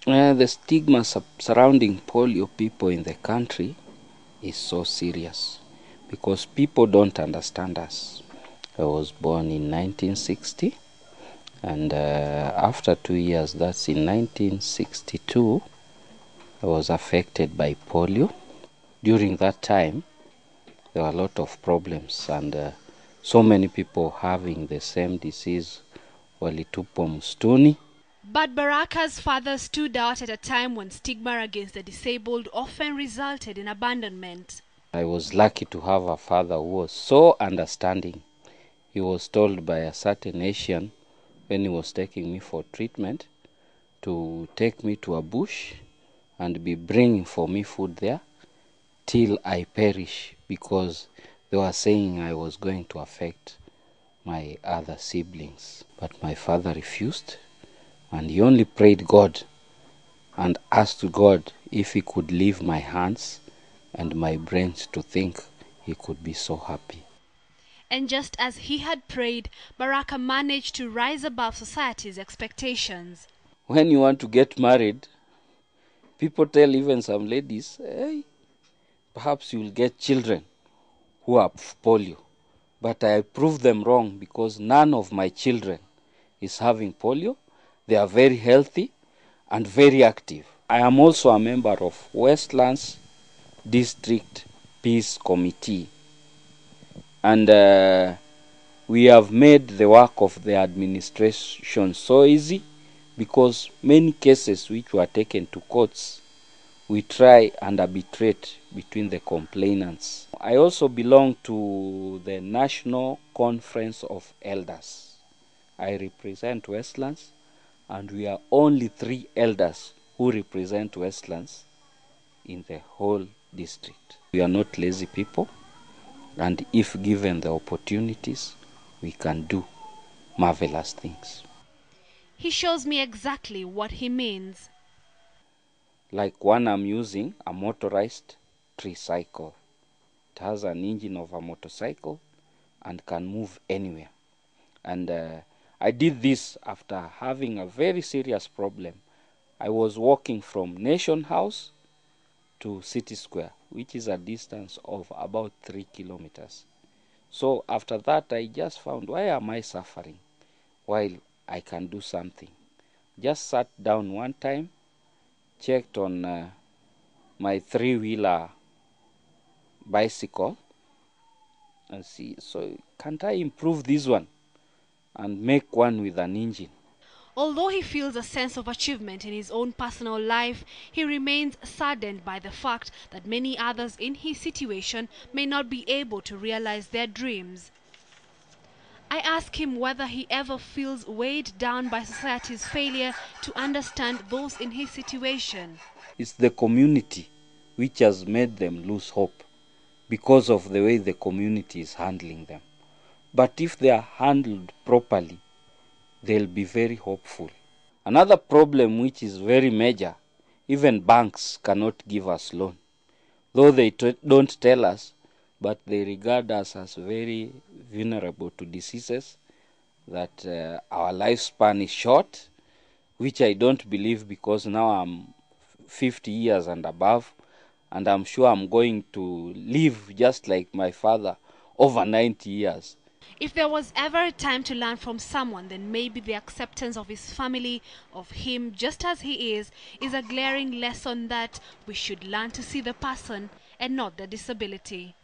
The stigma surrounding polio people in the country is so serious because people don't understand us. I was born in 1960, and after 2 years, that's in 1962, I was affected by polio. During that time, there were a lot of problems, and so many people having the same disease, walitupo msituni. But Baraka's father stood out at a time when stigma against the disabled often resulted in abandonment. I was lucky to have a father who was so understanding. He was told by a certain Asian when he was taking me for treatment to take me to a bush and be bringing for me food there till I perish, because they were saying I was going to affect my other siblings. But my father refused, and he only prayed God and asked God if he could leave my hands and my brains to think, he could be so happy. And just as he had prayed, Baraka managed to rise above society's expectations. When you want to get married, people tell even some ladies, hey, perhaps you'll get children who have polio. But I prove them wrong, because none of my children is having polio. They are very healthy and very active. I am also a member of Westlands District Peace Committee, and we have made the work of the administration so easy, because many cases which were taken to courts, we try and arbitrate between the complainants. I also belong to the National Conference of Elders. I represent Westlands, and we are only 3 elders who represent Westlands in the whole district. We are not lazy people, and if given the opportunities, we can do marvelous things. He shows me exactly what he means. Like one I'm using, a motorized tricycle. It has an engine of a motorcycle and can move anywhere. And I did this after having a very serious problem. I was walking from Nation House to City Square, which is a distance of about 3 kilometers. So after that, I just found, why am I suffering while I can do something? Just sat down one time, checked on my 3-wheeler bicycle, and see, so can't I improve this one and make one with an engine? Although he feels a sense of achievement in his own personal life, he remains saddened by the fact that many others in his situation may not be able to realize their dreams. I ask him whether he ever feels weighed down by society's failure to understand those in his situation. It's the community which has made them lose hope because of the way the community is handling them. But if they are handled properly, they'll be very hopeful. Another problem which is very major, even banks cannot give us loan. Though they don't tell us, but they regard us as very vulnerable to diseases, that our lifespan is short, which I don't believe, because now I'm 50 years and above, and I'm sure I'm going to live just like my father, over 90 years. If there was ever a time to learn from someone, then maybe the acceptance of his family, of him just as he is a glaring lesson that we should learn to see the person and not the disability.